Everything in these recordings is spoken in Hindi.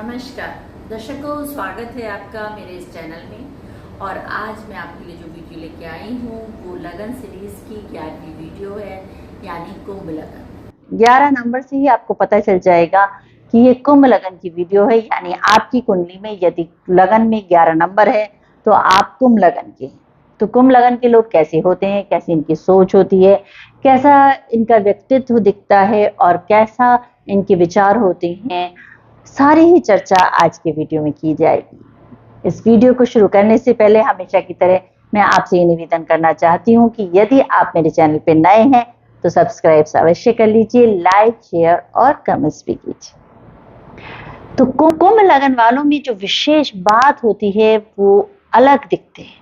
नमस्कार दर्शकों, स्वागत है आपका मेरे इस चैनल में। और आज मैं आपके लिए जो वीडियो लेके आई हूँ वो लगन सीरीज की 11वीं वीडियो है, यानी कुंभ लगन। 11 नंबर से ही आपको पता चल जाएगा कि ये कुंभ लगन की वीडियो है। यानी आपकी कुंडली में यदि लगन में 11 नंबर है तो आप कुंभ लगन के हैं। तो कुंभ लगन के लोग कैसे होते हैं, कैसी इनकी सोच होती है, कैसा इनका व्यक्तित्व दिखता है और कैसा इनके विचार होते हैं, सारी ही चर्चा आज के वीडियो में की जाएगी। इस वीडियो को शुरू करने से पहले हमेशा की तरह मैं आपसे ये निवेदन करना चाहती हूँ कि यदि आप मेरे चैनल पे नए हैं तो सब्सक्राइब अवश्य कर लीजिए, लाइक, शेयर और कमेंट्स भी कीजिए। तो कुंभ लगन वालों में जो विशेष बात होती है वो अलग दिखते हैं।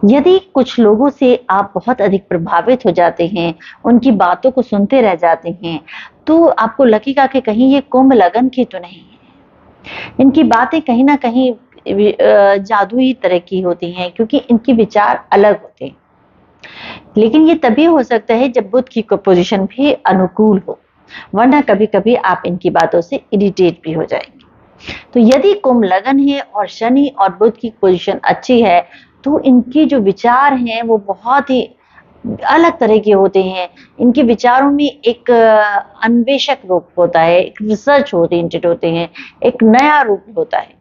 यदि कुछ लोगों से आप बहुत अधिक प्रभावित हो जाते हैं, उनकी बातों को सुनते रह जाते हैं, तो आपको लगेगा कि कहीं ये कुंभ लगन की तो नहीं है। इनकी बातें कहीं ना कहीं जादुई तरह की होती हैं, क्योंकि इनके विचार अलग होते हैं। लेकिन ये तभी हो सकता है जब बुध की पोजीशन भी अनुकूल हो, वरना कभी कभी आप इनकी बातों से इरिटेट भी हो जाएंगे। तो यदि कुंभ लगन है और शनि और बुध की पोजीशन अच्छी है तो इनके जो विचार हैं वो बहुत ही अलग तरह के होते हैं। इनके विचारों में एक अन्वेषक रूप होता है, एक रिसर्च ओरिएंटेड होते हैं, एक नया रूप होता है।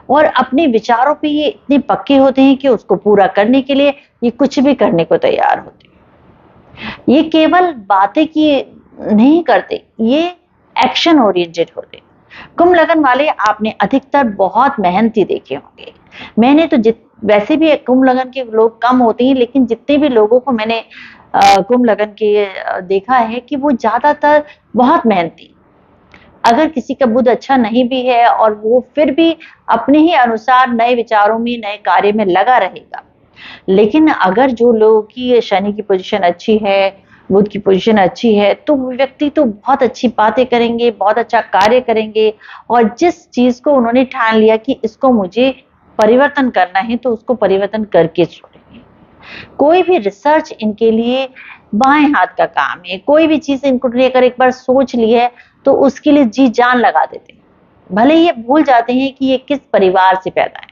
और अपने विचारों पे ये इतने पक्के होते हैं कि उसको पूरा करने के लिए ये कुछ भी करने को तैयार होते हैं। ये केवल बातें की नहीं करते, ये एक्शन ओरिएंटेड होते हैं। कुंभ लगन वाले आपने अधिकतर बहुत मेहनती देखे होंगे। मैंने तो वैसे भी कुंभ लगन के लोग कम होते हैं, लेकिन जितने भी लोगों को मैंने कुंभ लगन के देखा है कि वो ज्यादातर बहुत मेहनती। अगर किसी का बुध अच्छा नहीं भी है और वो फिर भी अपने ही अनुसार नए विचारों में, नए कार्य में लगा रहेगा। लेकिन अगर जो लोगों की शनि की पोजीशन अच्छी है, बुध की पोजीशन अच्छी है, तो वो व्यक्ति तो बहुत अच्छी बातें करेंगे, बहुत अच्छा कार्य करेंगे। और जिस चीज को उन्होंने ठान लिया कि इसको मुझे परिवर्तन करना है तो उसको परिवर्तन करके छोड़ेंगे। कोई भी रिसर्च इनके लिए बाएं हाथ का काम है। कोई भी चीज इनको लेकर एक बार सोच ली है तो उसके लिए जी जान लगा देते हैं, भले ही ये भूल जाते हैं कि ये किस परिवार से पैदा है।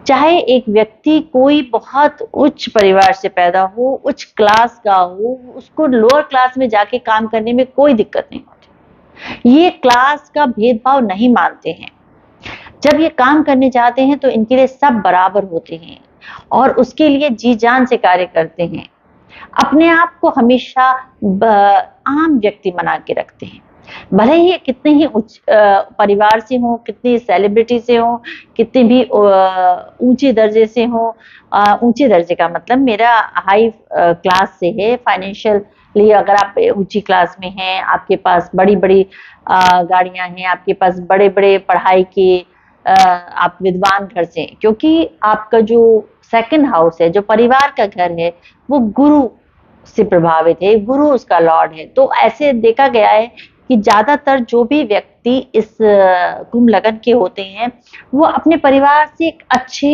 चाहे एक व्यक्ति कोई बहुत उच्च परिवार से पैदा हो, उच्च क्लास का हो, उसको लोअर क्लास में जाके काम करने में कोई दिक्कत नहीं होती। ये क्लास का भेदभाव नहीं मानते हैं। जब ये काम करने जाते हैं तो इनके लिए सब बराबर होते हैं और उसके लिए जी जान से कार्य करते हैं। अपने आप को हमेशा आम व्यक्ति बना के रखते हैं, भले ही कितने ही उच्च परिवार से हो, कितनी सेलिब्रिटी से हो, कितने भी ऊंचे दर्जे से हो। ऊंचे दर्जे का मतलब मेरा हाई क्लास से है, फाइनेंशियली अगर आप ऊंची क्लास में हैं, आपके पास बड़ी बड़ी गाड़ियां हैं, आपके पास बड़े बड़े पढ़ाई के आप विद्वान घर से हैं, क्योंकि आपका जो सेकंड हाउस है, जो परिवार का घर है, वो गुरु से प्रभावित है, गुरु उसका लॉर्ड है। तो ऐसे देखा गया है कि ज्यादातर जो भी व्यक्ति इस कुंभ लगन के होते हैं वो अपने परिवार से एक अच्छे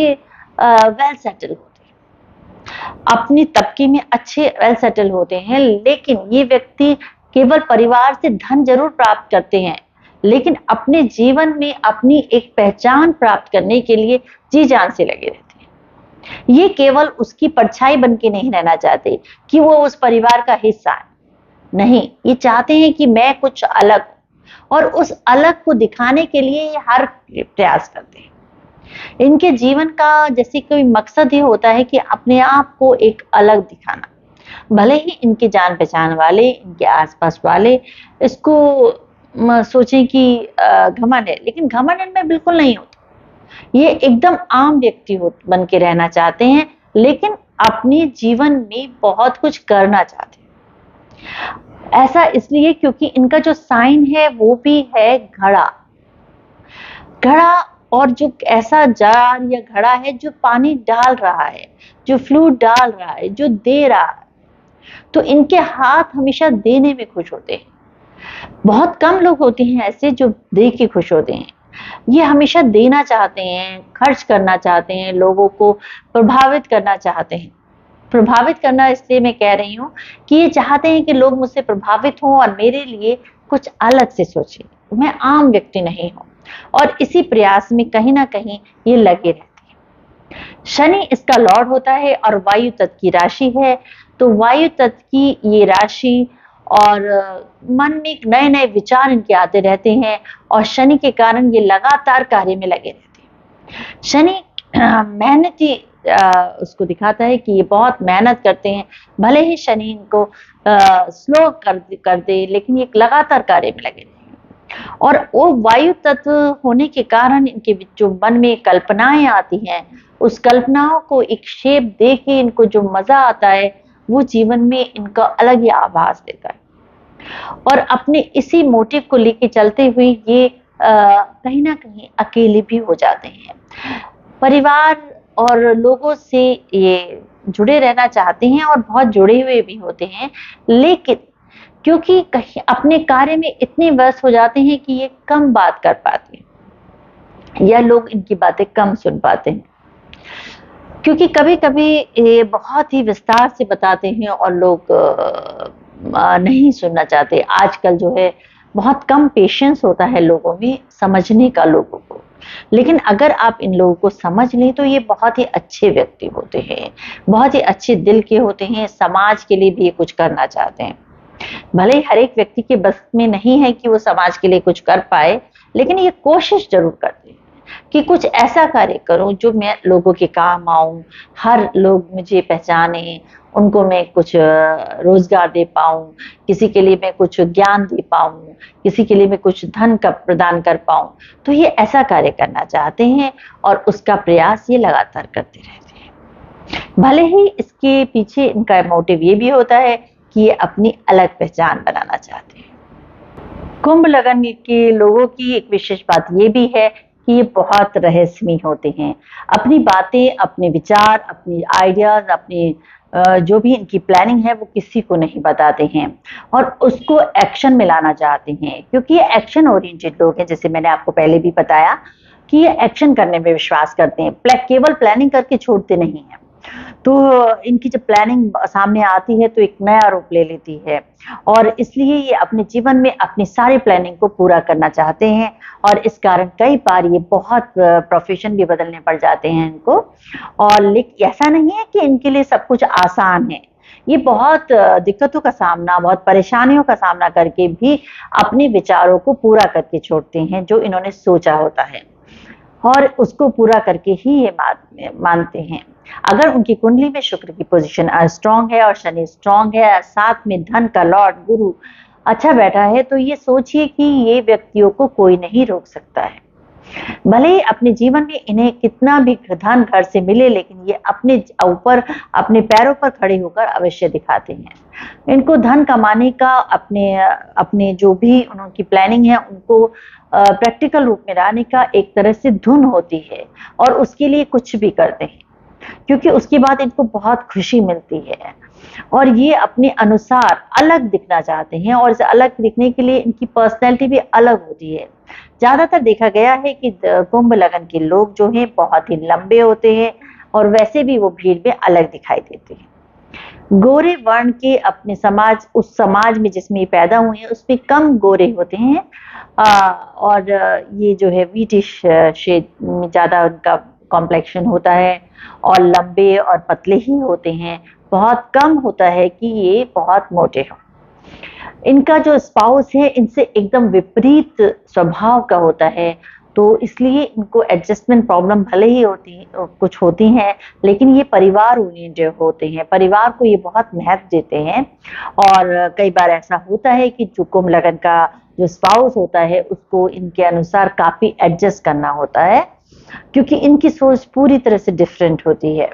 वेल सेटल होते हैं, अपने तबके में अच्छे वेल सेटल होते हैं। लेकिन ये व्यक्ति केवल परिवार से धन जरूर प्राप्त करते हैं, लेकिन अपने जीवन में अपनी एक पहचान प्राप्त करने के लिए जी जान से लगे रहते हैं। ये केवल उसकी परछाई बन के नहीं रहना चाहते कि वो उस परिवार का हिस्सा है, नहीं, ये चाहते हैं कि मैं कुछ अलग हूं और उस अलग को दिखाने के लिए ये हर प्रयास करते हैं। इनके जीवन का जैसे कोई मकसद ये होता है कि अपने आप को एक अलग दिखाना। भले ही इनके जान पहचान वाले, इनके आसपास वाले इसको सोचें कि घमंड है, लेकिन घमंड इनमें बिल्कुल नहीं होता। ये एकदम आम व्यक्ति बन के रहना चाहते हैं, लेकिन अपने जीवन में बहुत कुछ करना चाहते हैं। ऐसा इसलिए क्योंकि इनका जो साइन है वो भी है घड़ा। घड़ा, और जो ऐसा जार या घड़ा है जो पानी डाल रहा है, जो फ्लूइड डाल रहा है, जो दे रहा है। तो इनके हाथ हमेशा देने में खुश होते हैं। बहुत कम लोग होते हैं ऐसे जो दे के खुश होते हैं। ये हमेशा देना चाहते हैं, खर्च करना चाहते हैं, लोगों को प्रभावित करना चाहते हैं। प्रभावित करना इसलिए मैं कह रही हूँ कि ये चाहते हैं कि लोग मुझसे प्रभावित हों और मेरे लिए कुछ अलग से सोचें। मैं आम व्यक्ति नहीं हूं, और इसी प्रयास में कहीं ना कहीं ये लगे रहते हैं। शनि इसका लॉर्ड होता है और वायु तत्व की राशि है, तो वायु तत्व की ये राशि और मन में एक नए नए विचार इनके आते रहते हैं, और शनि के कारण ये लगातार कार्य में लगे रहते हैं। शनि मेहनती उसको दिखाता है कि ये बहुत मेहनत करते हैं, भले ही शनि इनको स्लो कर दे, लेकिन ये लगातार कार्य में लगे रहते हैं। और वो वायु तत्व होने के कारण इनके जो मन में कल्पनाएं आती हैं, उस कल्पनाओं को एक शेप दे के इनको जो मजा आता है, वो जीवन में इनका अलग ही आभास देता है। और अपने इसी मोटिव को लेके चलते हुए ये कहीं ना कहीं अकेले भी हो जाते हैं। परिवार और लोगों से ये जुड़े रहना चाहते हैं और बहुत जुड़े हुए भी होते हैं, लेकिन क्योंकि कहीं अपने कार्य में इतने व्यस्त हो जाते हैं कि ये कम बात कर पाते हैं, या लोग इनकी बातें कम सुन पाते हैं, क्योंकि कभी कभी ये बहुत ही विस्तार से बताते हैं और लोग नहीं सुनना चाहते। आजकल जो है बहुत कम पेशेंस होता है लोगों में समझने का, लोगों को। लेकिन अगर आप इन लोगों को समझ लें तो ये बहुत ही अच्छे व्यक्ति होते हैं, बहुत ही अच्छे दिल के होते हैं, समाज के लिए भी ये कुछ करना चाहते हैं। भले ही हर एक व्यक्ति के बस में नहीं है कि वो समाज के लिए कुछ कर पाए, लेकिन ये कोशिश जरूर करते हैं कि कुछ ऐसा कार्य करूं जो मैं लोगों के काम आऊं, हर लोग मुझे पहचाने, उनको मैं कुछ रोजगार दे पाऊं, किसी के लिए मैं कुछ ज्ञान दे पाऊं, किसी के लिए मैं कुछ धन का प्रदान कर पाऊं। तो ये ऐसा कार्य करना चाहते हैं और उसका प्रयास ये लगातार करते रहते हैं। भले ही इसके पीछे इनका मोटिव ये भी होता है कि ये अपनी अलग पहचान बनाना चाहते हैं। कुंभ लगन के लोगों की एक विशेष बात ये भी है कि ये बहुत रहस्यमयी होते हैं। अपनी बातें, अपने विचार, अपनी आइडियाज, अपनी जो भी इनकी प्लानिंग है वो किसी को नहीं बताते हैं, और उसको एक्शन में लाना चाहते हैं, क्योंकि ये एक्शन ओरिएंटेड लोग हैं। जैसे मैंने आपको पहले भी बताया कि ये एक्शन करने में विश्वास करते हैं, केवल प्लानिंग करके छोड़ते नहीं हैं। तो इनकी जब प्लानिंग सामने आती है तो एक नया रूप ले लेती है, और इसलिए ये अपने जीवन में अपनी सारी प्लानिंग को पूरा करना चाहते हैं, और इस कारण कई बार ये बहुत प्रोफेशन भी बदलने पड़ जाते हैं इनको। और लेकिन ऐसा नहीं है कि इनके लिए सब कुछ आसान है, ये बहुत दिक्कतों का सामना, बहुत परेशानियों का सामना करके भी अपने विचारों को पूरा करके छोड़ते हैं जो इन्होंने सोचा होता है, और उसको पूरा करके ही ये मानते हैं। अगर उनकी कुंडली में शुक्र की पोजीशन स्ट्रांग है और शनि स्ट्रांग है, साथ में धन का लॉर्ड गुरु अच्छा बैठा है, तो ये सोचिए कि ये व्यक्तियों को कोई नहीं रोक सकता है। भले ही अपने जीवन में इन्हें कितना भी धन घर से मिले, लेकिन ये अपने ऊपर, अपने पैरों पर खड़े होकर अवश्य दिखाते हैं। इनको धन कमाने का, अपने जो भी उनकी प्लानिंग है उनको प्रैक्टिकल रूप में लाने का एक तरह से धुन होती है, और उसके लिए कुछ भी करते हैं, क्योंकि उसके बाद इनको बहुत खुशी मिलती है, और ये अपने अनुसार अलग दिखना चाहते हैं, और इसे अलग दिखने के लिए इनकी पर्सनैलिटी भी अलग होती है। ज्यादातर देखा गया है कि कुंभ लगन के लोग जो हैं बहुत ही लंबे होते हैं, और वैसे भी वो भीड़ में अलग दिखाई देते हैं। गोरे वर्ण के अपने समाज, उस समाज में जिसमें पैदा हुए हैं उसमें कम गोरे होते हैं, और ये जो है व्हीटिश शेड में ज्यादा उनका कॉम्प्लेक्शन होता है, और लंबे और पतले ही होते हैं। बहुत कम होता है कि ये बहुत मोटे हों। इनका जो स्पाउस है इनसे एकदम विपरीत स्वभाव का होता है, तो इसलिए इनको एडजस्टमेंट प्रॉब्लम भले ही कुछ होती हैं, लेकिन ये परिवार ओरिएंटेड होते हैं, परिवार को ये बहुत महत्व देते हैं। और कई बार ऐसा होता है कि जो कुंभ लगन का जो स्पाउस होता है उसको इनके अनुसार काफी एडजस्ट करना होता है, क्योंकि इनकी सोच पूरी तरह से डिफरेंट होती है।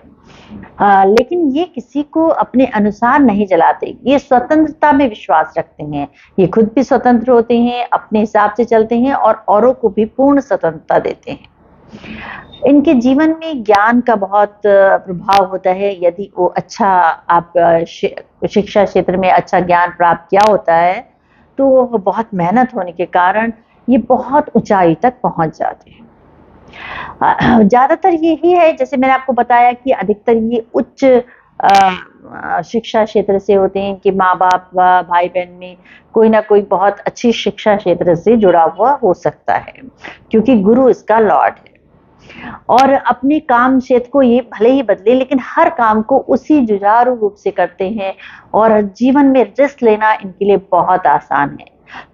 लेकिन ये किसी को अपने अनुसार नहीं जलाते, ये स्वतंत्रता में विश्वास रखते हैं, ये खुद भी स्वतंत्र होते हैं, अपने हिसाब से चलते हैं, और औरों को भी पूर्ण स्वतंत्रता देते हैं। इनके जीवन में ज्ञान का बहुत प्रभाव होता है। यदि वो अच्छा, आप शिक्षा क्षेत्र में अच्छा ज्ञान प्राप्त किया होता है, तो बहुत मेहनत होने के कारण ये बहुत ऊंचाई तक पहुंच जाते हैं। ज्यादातर यही है, जैसे मैंने आपको बताया कि अधिकतर ये उच्च शिक्षा क्षेत्र से होते हैं कि माँ बाप व भाई बहन में कोई ना कोई बहुत अच्छी शिक्षा क्षेत्र से जुड़ा हुआ हो सकता है, क्योंकि गुरु इसका लॉर्ड है। और अपने काम क्षेत्र को ये भले ही बदले, लेकिन हर काम को उसी जुझारू रूप से करते हैं। और जीवन में रिस्क लेना इनके लिए बहुत आसान है,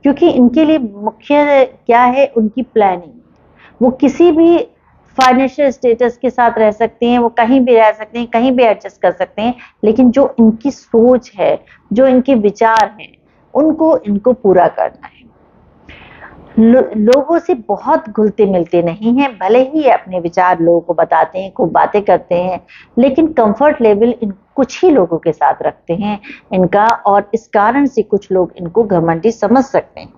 क्योंकि इनके लिए मुख्य क्या है, उनकी प्लानिंग। वो किसी भी फाइनेंशियल स्टेटस के साथ रह सकते हैं, वो कहीं भी रह सकते हैं, कहीं भी एडजस्ट कर सकते हैं, लेकिन जो इनकी सोच है, जो इनके विचार हैं, उनको इनको पूरा करना है। लोगों से बहुत घुलते मिलते नहीं हैं, भले ही ये अपने विचार लोगों को बताते हैं, खूब बातें करते हैं, लेकिन कंफर्ट लेवल इन कुछ ही लोगों के साथ रखते हैं इनका, और इस कारण से कुछ लोग इनको घमंडी समझ सकते हैं,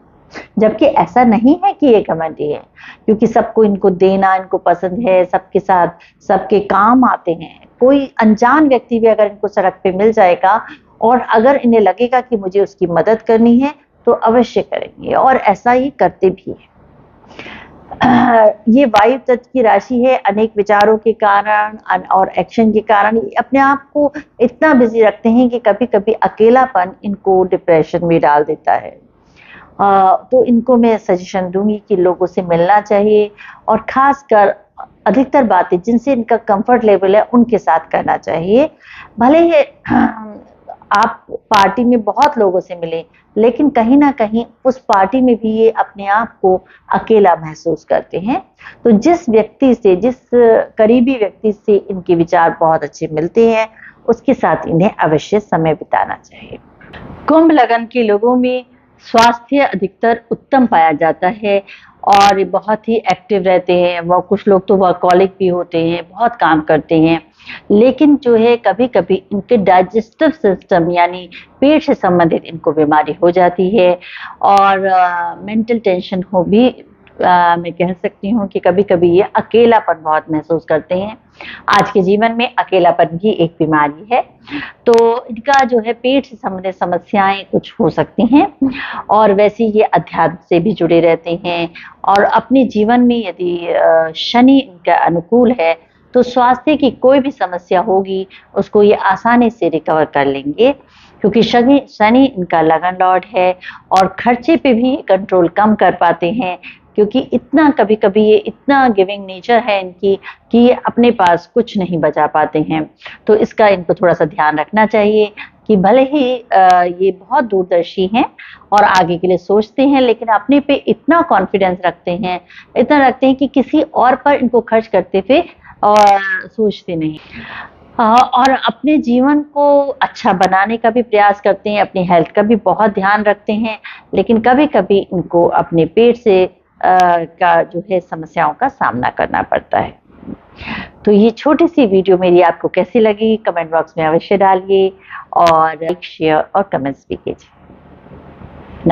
जबकि ऐसा नहीं है कि ये घमंडी है, क्योंकि सबको इनको देना इनको पसंद है, सबके साथ सबके काम आते हैं। कोई अनजान व्यक्ति भी अगर इनको सड़क पे मिल जाएगा और अगर इन्हें लगेगा कि मुझे उसकी मदद करनी है, तो अवश्य करेंगे, और ऐसा ही करते भी हैं। ये वायु तत्व की राशि है, अनेक विचारों के कारण और एक्शन के कारण ये अपने आप को इतना बिजी रखते हैं कि कभी कभी अकेलापन इनको डिप्रेशन में डाल देता है। तो इनको मैं सजेशन दूंगी कि लोगों से मिलना चाहिए, और खासकर अधिकतर बातें जिनसे इनका कंफर्ट लेवल है उनके साथ करना चाहिए। भले ही आप पार्टी में बहुत लोगों से मिले, लेकिन कहीं ना कहीं उस पार्टी में भी ये अपने आप को अकेला महसूस करते हैं। तो जिस व्यक्ति से, जिस करीबी व्यक्ति से इनके विचार बहुत अच्छे मिलते हैं, उसके साथ इन्हें अवश्य समय बिताना चाहिए। कुंभ लगन के लोगों में स्वास्थ्य अधिकतर उत्तम पाया जाता है, और बहुत ही एक्टिव रहते हैं। वो कुछ लोग तो वर्कहॉलिक भी होते हैं, बहुत काम करते हैं, लेकिन जो है कभी कभी इनके डाइजेस्टिव सिस्टम यानी पेट से संबंधित इनको बीमारी हो जाती है, और मेंटल टेंशन हो भी। मैं कह सकती हूँ कि कभी कभी ये अकेलापन बहुत महसूस करते हैं। आज के जीवन में अकेलापन भी एक बीमारी है, तो इनका जो है पेट से संबंधित समस्याएं कुछ हो सकती हैं, और वैसे ये अध्यात्म से भी जुड़े रहते हैं। और अपने जीवन में यदि शनि इनका अनुकूल है, तो स्वास्थ्य की कोई भी समस्या होगी उसको ये आसानी से रिकवर कर लेंगे, क्योंकि शनि इनका लगन लॉर्ड है। और खर्चे पे भी कंट्रोल कम कर पाते हैं, क्योंकि इतना कभी कभी ये इतना गिविंग नेचर है इनकी कि ये अपने पास कुछ नहीं बचा पाते हैं। तो इसका इनको थोड़ा सा ध्यान रखना चाहिए कि भले ही ये बहुत दूरदर्शी हैं और आगे के लिए सोचते हैं, लेकिन अपने पे इतना कॉन्फिडेंस इतना रखते हैं कि किसी और पर इनको खर्च करते हुए और सोचते नहीं। और अपने जीवन को अच्छा बनाने का भी प्रयास करते हैं, अपनी हेल्थ का भी बहुत ध्यान रखते हैं, लेकिन कभी कभी इनको अपने पेट से का जो है समस्याओं का सामना करना पड़ता है। तो ये छोटी सी वीडियो मेरी आपको कैसी लगी, कमेंट बॉक्स में अवश्य डालिए, और लाइक, शेयर और कमेंट्स भी कीजिए।